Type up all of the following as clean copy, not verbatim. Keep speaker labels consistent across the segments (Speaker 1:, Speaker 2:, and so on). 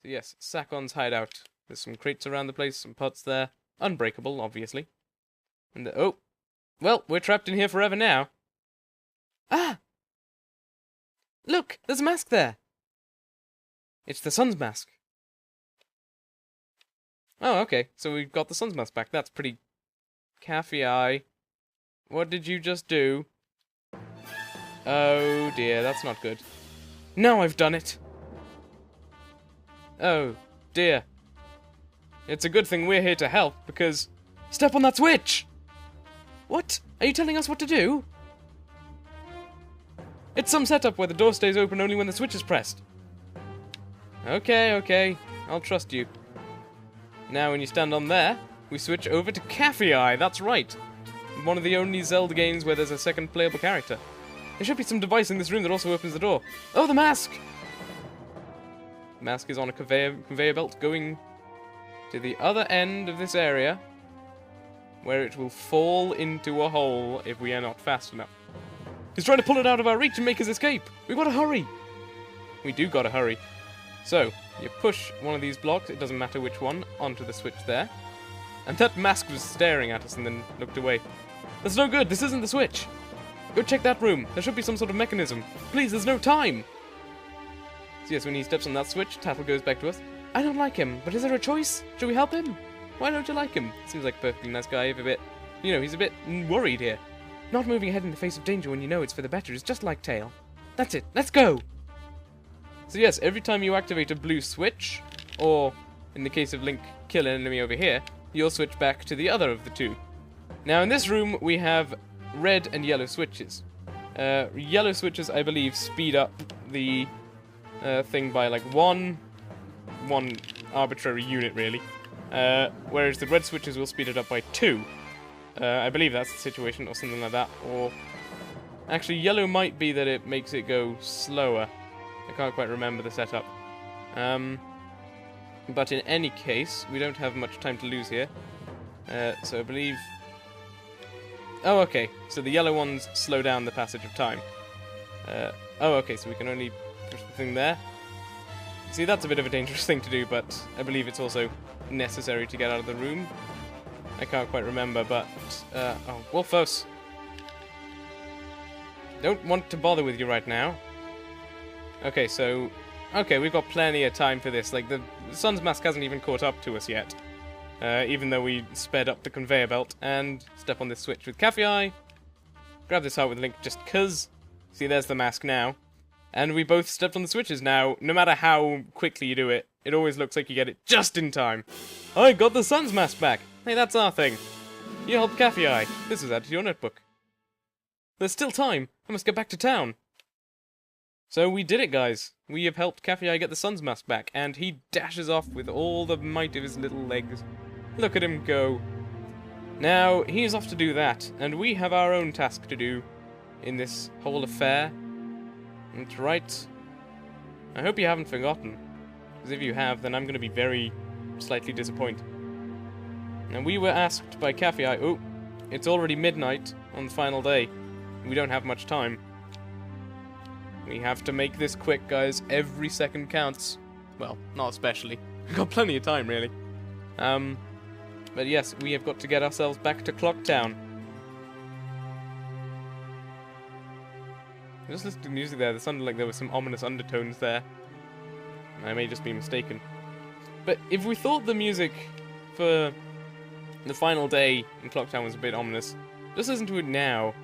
Speaker 1: So yes, Sakon's hideout. There's some crates around the place, some pots there. Unbreakable, obviously. And oh! Well, we're trapped in here forever now. Ah! Look! There's a mask there! It's the sun's mask. Oh, okay. So we've got the sun's mask back. That's pretty... Kafei. What did you just do? Oh dear, that's not good. Now I've done it! Oh dear. It's a good thing we're here to help, because... Step on that switch! What? Are you telling us what to do? It's some setup where the door stays open only when the switch is pressed. Okay. I'll trust you. Now when you stand on there, we switch over to Kafei. That's right. One of the only Zelda games where there's a second playable character. There should be some device in this room that also opens the door. Oh, the mask! The mask is on a conveyor belt going to the other end of this area, where it will fall into a hole if we are not fast enough. He's trying to pull it out of our reach and make us escape! We've got to hurry! We do gotta hurry. So, you push one of these blocks, it doesn't matter which one, onto the switch there. And that mask was staring at us and then looked away. That's no good, this isn't the switch! Go check that room, there should be some sort of mechanism. Please, there's no time! So yes, when he steps on that switch, Tattle goes back to us. I don't like him, but is there a choice? Should we help him? Why don't you like him? Seems like a perfectly nice guy, if a bit... You know, he's a bit worried here. Not moving ahead in the face of danger when you know it's for the better is just like Tail. That's it, let's go! So yes, every time you activate a blue switch, or, in the case of Link, kill an enemy over here, you'll switch back to the other of the two. Now in this room, we have red and yellow switches. Yellow switches, I believe, speed up the thing by like one arbitrary unit, really. Whereas the red switches will speed it up by 2. I believe that's the situation, or something like that. Or actually, yellow might be that it makes it go slower. I can't quite remember the setup. But in any case, we don't have much time to lose here. So I believe... Oh, okay. So the yellow ones slow down the passage of time. Oh, okay, so we can only push the thing there. See, that's a bit of a dangerous thing to do, but I believe it's also necessary to get out of the room. I can't quite remember, but... oh, Wolfos! Don't want to bother with you right now. Okay, so... Okay, we've got plenty of time for this. Like, the sun's mask hasn't even caught up to us yet. Even though we sped up the conveyor belt, and step on this switch with Kafei. Grab this heart with Link just 'cause. See, there's the mask now. And we both stepped on the switches now. No matter how quickly you do it, it always looks like you get it just in time. I got the sun's mask back! Hey, that's our thing. You helped Kafei. This is added to your notebook. There's still time. I must get back to town. So we did it, guys. We have helped Kafei get the sun's mask back, and he dashes off with all the might of his little legs. Look at him go. Now, he's off to do that, and we have our own task to do in this whole affair. That's right. I hope you haven't forgotten, because if you have, then I'm going to be very slightly disappointed. Now, we were asked by Kafei, oh, it's already midnight on the final day. We don't have much time. We have to make this quick, guys. Every second counts. Well, not especially. We've got plenty of time, really. But yes, we have got to get ourselves back to Clock Town. Just listening to the music there, it sounded like there were some ominous undertones there. I may just be mistaken. But if we thought the music for the final day in Clock Town was a bit ominous, just listen to it now.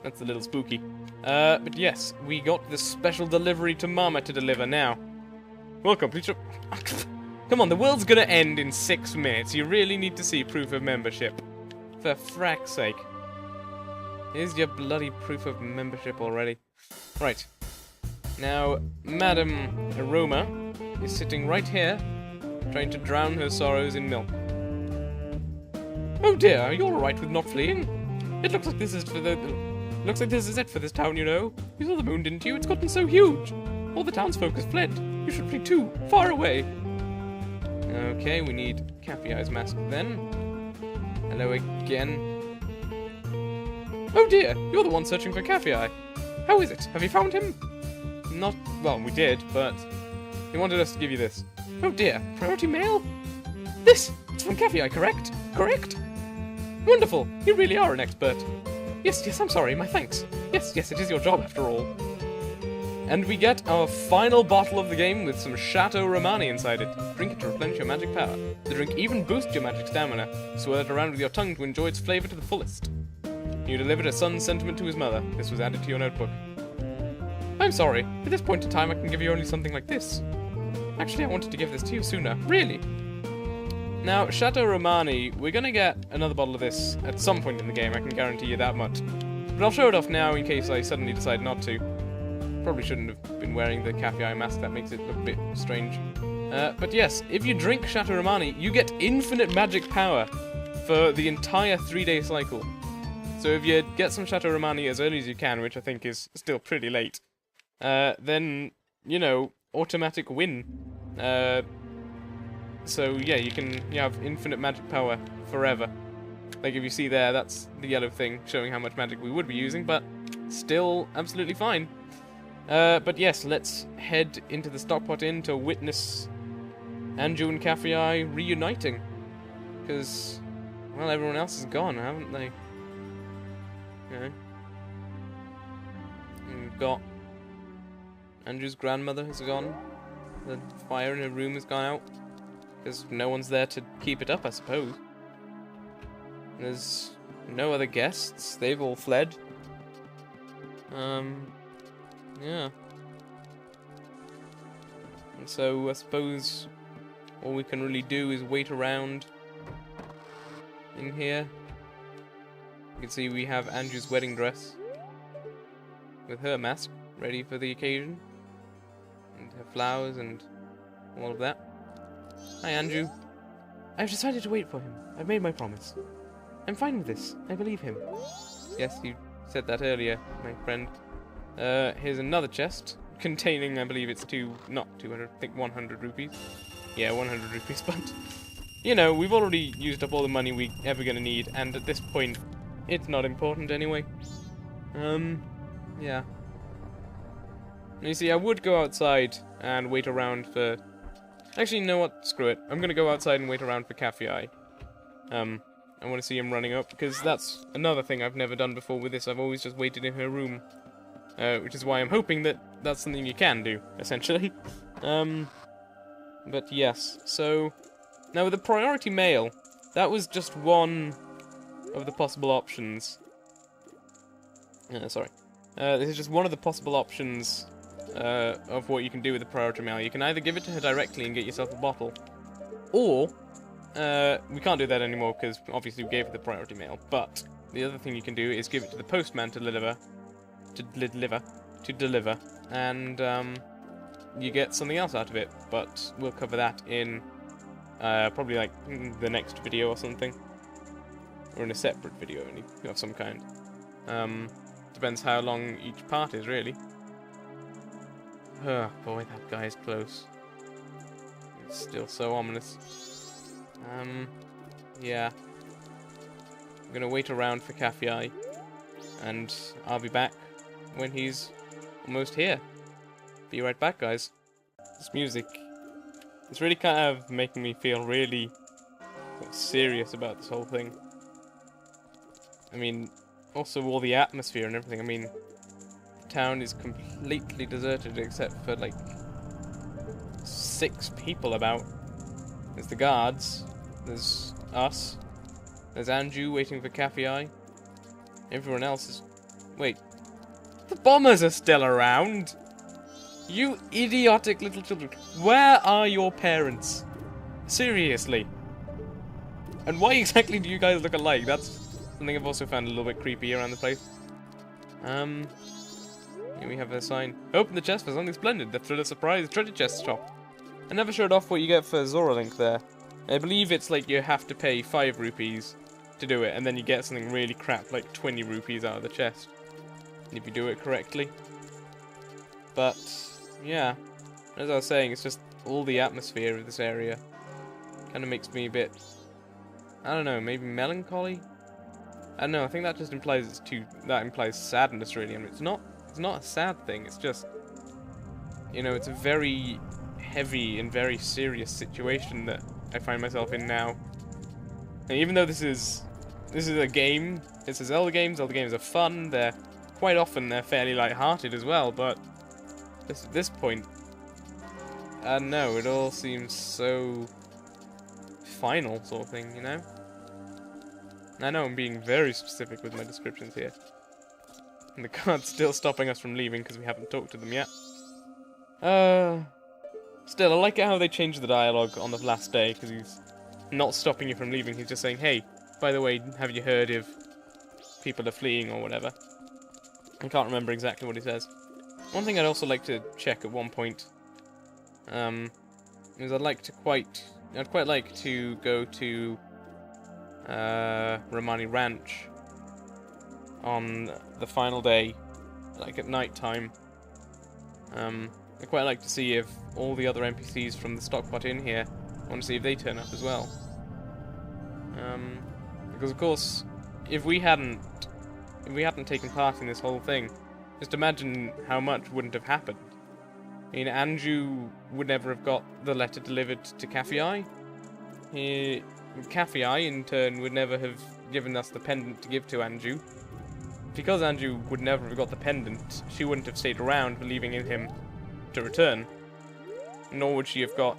Speaker 1: That's a little spooky. But yes, we got this special delivery to Mama to deliver now. Welcome, please. Come on, the world's gonna end in 6 minutes. You really need to see proof of membership. For frack's sake. Here's your bloody proof of membership already. Right. Now, Madam Aroma is sitting right here, trying to drown her sorrows in milk. Oh dear, are you alright with not fleeing? It looks like this is for the... Looks like this is it for this town, you know. You saw the moon, didn't you? It's gotten so huge. All the townsfolk has fled. You should flee too, far away. Okay, we need Kafei's mask then. Hello again. Oh dear, you're the one searching for Kafei. How is it? Have you found him? Not... well, we did, but... he wanted us to give you this. Oh dear, priority mail? This! It's from Kafei, correct? Correct? Wonderful! You really are an expert. Yes, I'm sorry, my thanks. Yes, it is your job after all. And we get our final bottle of the game with some Chateau Romani inside it. Drink it to replenish your magic power. The drink even boosts your magic stamina. Swirl it around with your tongue to enjoy its flavor to the fullest. You delivered a son's sentiment to his mother. This was added to your notebook. I'm sorry. At this point in time, I can give you only something like this. Actually, I wanted to give this to you sooner. Really? Now, Chateau Romani, we're gonna get another bottle of this at some point in the game. I can guarantee you that much. But I'll show it off now in case I suddenly decide not to. Probably shouldn't have been wearing the Kafei mask, that makes it look a bit strange. But yes, if you drink Chateau Romani, you get infinite magic power for the entire 3-day cycle. So if you get some Chateau Romani as early as you can, which I think is still pretty late, then, you know, automatic win. So yeah, you have infinite magic power forever. Like if you see there, that's the yellow thing showing how much magic we would be using, but still absolutely fine. But yes, let's head into the Stockpot Inn to witness Anju and Kafei reuniting. Because, well, everyone else is gone, haven't they? Okay. And we've got Anju's grandmother has gone. The fire in her room has gone out. Because no one's there to keep it up, I suppose. There's no other guests. They've all fled. Yeah. And so I suppose all we can really do is wait around in here. You can see we have Anju's wedding dress with her mask ready for the occasion. And her flowers and all of that. Hi, Anju. I've decided to wait for him. I've made my promise. I'm fine with this. I believe him. Yes, you said that earlier, my friend. Here's another chest containing, I believe it's not 200, I think 100 rupees. Yeah, 100 rupees, but you know, we've already used up all the money we ever gonna need, and at this point, it's not important anyway. Yeah. You see, I would go outside and wait around for... Actually, you know what? Screw it. I'm gonna go outside and wait around for Kafei. I want to see him running up, because that's another thing I've never done before with this. I've always just waited in her room. Which is why I'm hoping that that's something you can do, essentially. But yes, so... Now with the priority mail, that was just one of the possible options. Sorry. This is just one of the possible options of what you can do with the priority mail. You can either give it to her directly and get yourself a bottle, or... we can't do that anymore because obviously we gave her the priority mail, but the other thing you can do is give it to the postman to deliver, and you get something else out of it, but we'll cover that in probably like the next video or something, or in a separate video of some kind. Depends how long each part is, really. Oh boy, that guy is close. It's still so ominous. Yeah. I'm gonna wait around for Kafei, and I'll be back when he's almost here. Be right back, guys. This music, it's really kind of making me feel really serious about this whole thing. I mean, also all the atmosphere and everything. I mean, the town is completely deserted except for like 6 people about. There's the guards, there's us, there's Anju waiting for Kafei. Everyone else is... Wait. The bombers are still around! You idiotic little children. Where are your parents? Seriously. And why exactly do you guys look alike? That's something I've also found a little bit creepy around the place. Here we have a sign. Open the chest for something splendid. The Thriller Surprise Treasure Chest Shop. I never showed off what you get for Zora Link there. I believe it's like you have to pay 5 rupees to do it, and then you get something really crap, like 20 rupees out of the chest, if you do it correctly. But, yeah, as I was saying, it's just all the atmosphere of this area kind of makes me a bit I don't know, maybe melancholy? I don't know, I think that just implies that implies sadness, really, and it's not a sad thing, it's just, you know, it's a very heavy and very serious situation that I find myself in now. And even though this is a game, it's a Zelda game are fun, they're fairly light-hearted as well, but at this point, I don't know, it all seems so final sort of thing, you know? I know I'm being very specific with my descriptions here. And the guard's still stopping us from leaving because we haven't talked to them yet. Still, I like it how they changed the dialogue on the last day, because he's not stopping you from leaving, he's just saying, hey, by the way, have you heard if people are fleeing or whatever? I can't remember exactly what he says. One thing I'd also like to check at one point, is I'd quite like to go to Romani Ranch on the final day, like at night time. I'd quite like to see if all the other NPCs from the Stockpot Inn here, I want to see if they turn up as well. Because of course, if we hadn't taken part in this whole thing, just imagine how much wouldn't have happened. I mean, Anju would never have got the letter delivered to Kafei. Kafei, in turn, would never have given us the pendant to give to Anju. Because Anju would never have got the pendant, she wouldn't have stayed around, believing in him to return. Nor would she have got...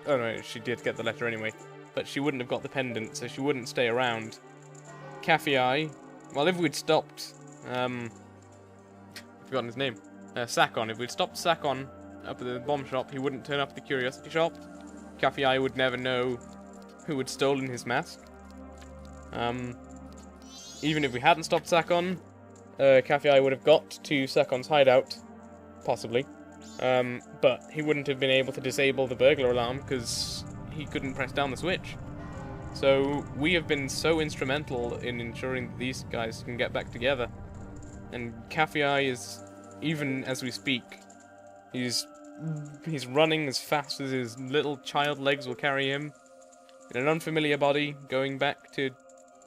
Speaker 1: Oh no, she did get the letter anyway. But she wouldn't have got the pendant, so she wouldn't stay around. Kafei, well, if we'd stopped... I've forgotten his name. Sakon. If we'd stopped Sakon up at the bomb shop, he wouldn't turn up at the curiosity shop. Kafei would never know who had stolen his mask. Even if we hadn't stopped Sakon, Kafei would have got to Sakon's hideout, possibly. But he wouldn't have been able to disable the burglar alarm because he couldn't press down the switch. So we have been so instrumental in ensuring that these guys can get back together. And Kafei is, even as we speak, he's running as fast as his little child legs will carry him, in an unfamiliar body, going back to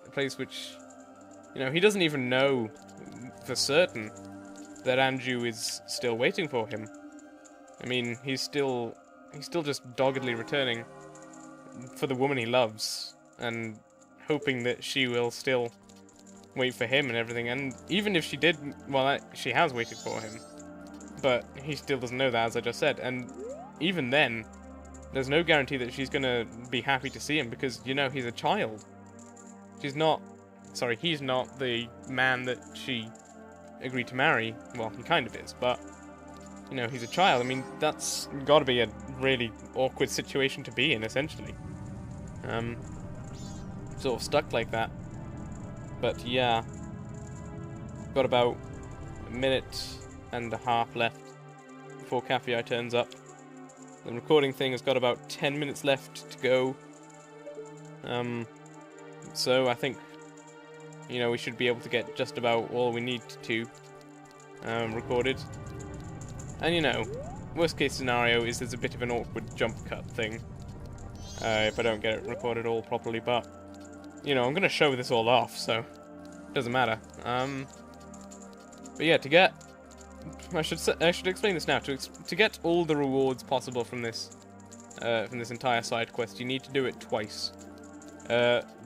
Speaker 1: a place which, you know, he doesn't even know for certain that Anju is still waiting for him. I mean, he's still just doggedly returning for the woman he loves, and hoping that she will still wait for him and everything. And even if she did, well, she has waited for him, but he still doesn't know that, as I just said. And even then, there's no guarantee that she's gonna be happy to see him, because, you know, he's a child. He's not the man that she agreed to marry. Well, he kind of is, but, you know, he's a child. I mean, that's gotta be a really awkward situation to be in, essentially. Sort of stuck like that. But yeah, got about a minute and a half left before Kafei turns up. The recording thing has got about 10 minutes left to go. So I think, you know, we should be able to get just about all we need to recorded. And, you know, worst case scenario is there's a bit of an awkward jump cut thing if I don't get it recorded all properly, but, you know, I'm going to show this all off, so it doesn't matter. But yeah, to get... I should explain this now. To get all the rewards possible from this entire side quest, you need to do it twice.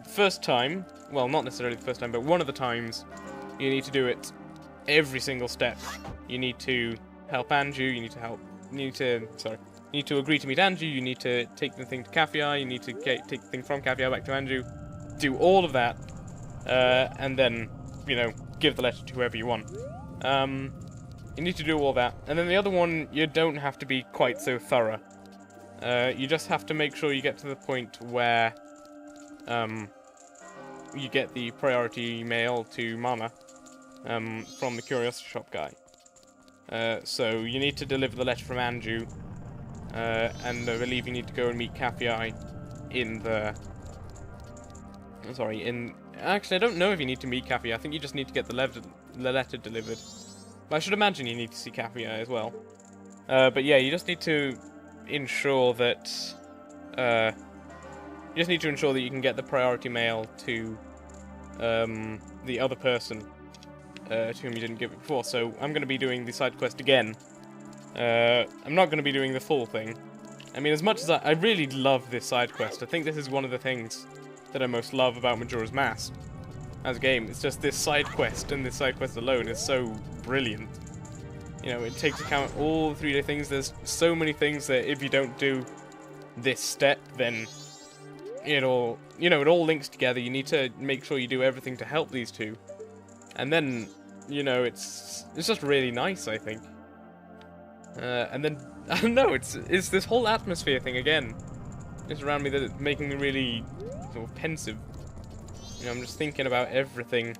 Speaker 1: First time, well, not necessarily the first time, but one of the times, you need to do it every single step. You need to help Anju. You need to agree to meet Anju. You need to take the thing to Kafei. You need to take the thing from Kafei back to Anju. Do all of that, and then, you know, give the letter to whoever you want. You need to do all that. And then the other one, you don't have to be quite so thorough. You just have to make sure you get to the point where you get the priority mail to Mama from the Curiosity Shop guy. So you need to deliver the letter from Anju, and I believe you need to go and meet Kafei in the... Actually, I don't know if you need to meet Kafei. I think you just need to get the letter delivered. But I should imagine you need to see Kafei as well. But yeah, you just need to ensure that You just need to ensure that you can get the priority mail to the other person to whom you didn't give it before. So I'm going to be doing the side quest again. I'm not going to be doing the full thing. I mean, as much as I really love this side quest, I think this is one of the things that I most love about Majora's Mask as a game. It's just this side quest, and this side quest alone is so brilliant. You know, it takes account all the 3D things. There's so many things that if you don't do this step, then it all links together. You need to make sure you do everything to help these two. And then, you know, it's just really nice, I think. And then, I don't know, it's this whole atmosphere thing again. Just around me that's making me really sort of pensive. You know, I'm just thinking about everything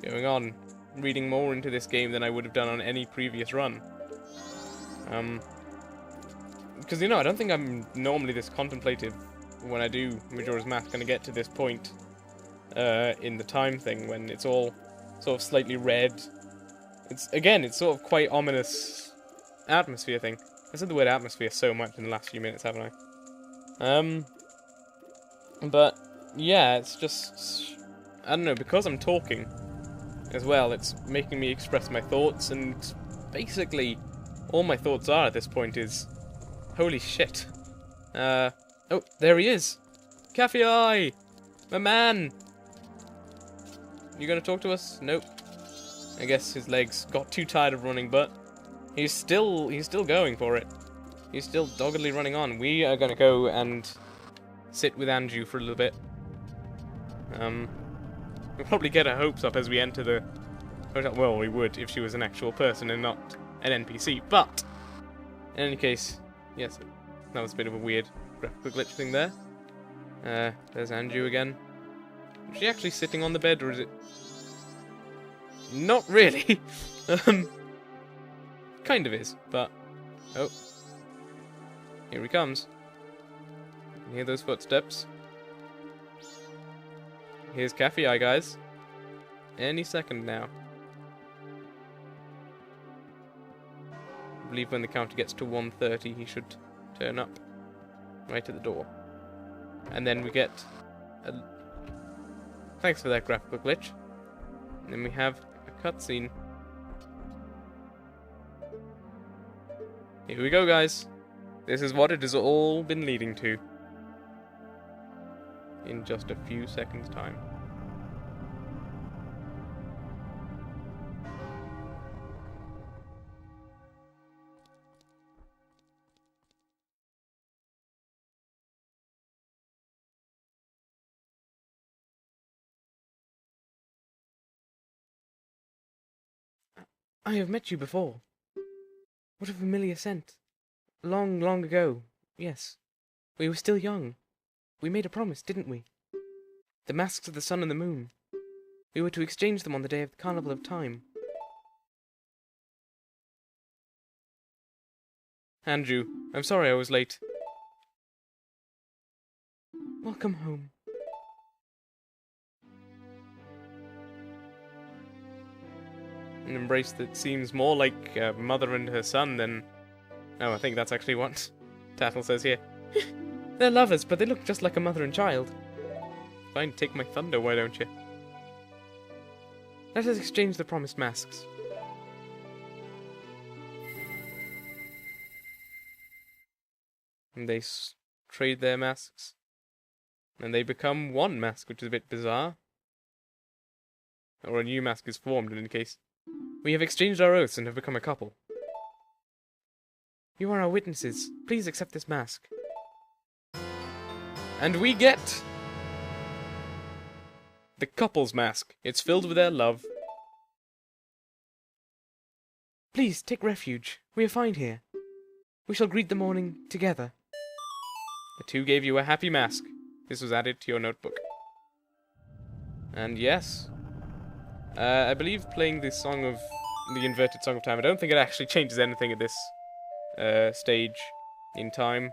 Speaker 1: going on. Reading more into this game than I would have done on any previous run. Because, you know, I don't think I'm normally this contemplative when I do Majora's Mask. Gonna get to this point in the time thing when it's all sort of slightly red. It's sort of quite ominous atmosphere thing. I said the word atmosphere so much in the last few minutes, haven't I? But yeah, it's just, I don't know, because I'm talking as well, it's making me express my thoughts, and basically all my thoughts are at this point is, holy shit. Oh, there he is! Kafei! My man! You gonna talk to us? Nope. I guess his legs got too tired of running, but he's still going for it. He's still doggedly running on. We are gonna go and sit with Anju for a little bit. We'll probably get her hopes up as we enter the hotel. Well, we would if she was an actual person and not an NPC, but in any case, yes, that was a bit of a weird graphical glitch thing there. There's Anju again. Is she actually sitting on the bed, or is it... Not really. Kind of is, but... Oh. Here he comes. You can hear those footsteps. Here's Kafei, guys. Any second now. I believe when the counter gets to 130, he should turn up. Right at the door. And then we get a... Thanks for that graphical glitch. And then we have a cutscene. Here we go, guys. This is what it has all been leading to. In just a few seconds' time. I have met you before. What a familiar scent. Long, long ago. Yes. We were still young. We made a promise, didn't we? The masks of the sun and the moon. We were to exchange them on the day of the Carnival of Time. Anju, I'm sorry I was late. Welcome home. An embrace that seems more like a mother and her son than... Oh, I think that's actually what Tattle says here. They're lovers, but they look just like a mother and child. Fine, take my thunder, why don't you? Let us exchange the promised masks. And they trade their masks. And they become one mask, which is a bit bizarre. Or a new mask is formed, in any case. We have exchanged our oaths and have become a couple. You are our witnesses. Please accept this mask. And we get the couple's mask. It's filled with their love. Please, take refuge. We are fine here. We shall greet the morning together. The two gave you a happy mask. This was added to your notebook. And yes, I believe playing the song of the inverted Song of Time. I don't think it actually changes anything at this stage in time.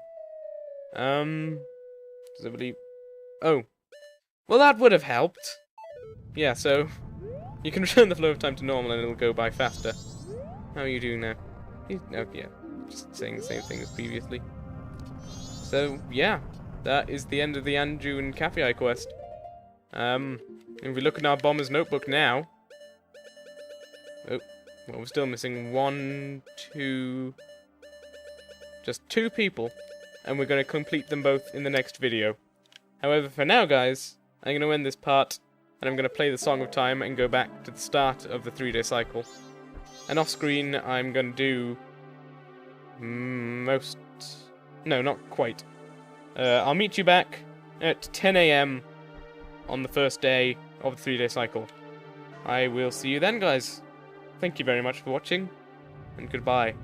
Speaker 1: Does I believe? Oh, well, that would have helped. Yeah, so you can return the flow of time to normal, and it'll go by faster. How are you doing now? Oh, yeah, just saying the same thing as previously. So yeah, that is the end of the Anju and Kafei quest. If we look in our bomber's notebook now... Oh, well, we're still missing 1, 2... Just 2 people, and we're going to complete them both in the next video. However, for now, guys, I'm going to end this part, and I'm going to play the Song of Time and go back to the start of the 3-day cycle. And off-screen, I'm going to do... most... No, not quite. I'll meet you back at 10 AM on the first day of the 3-day cycle. I will see you then, guys. Thank you very much for watching, and goodbye.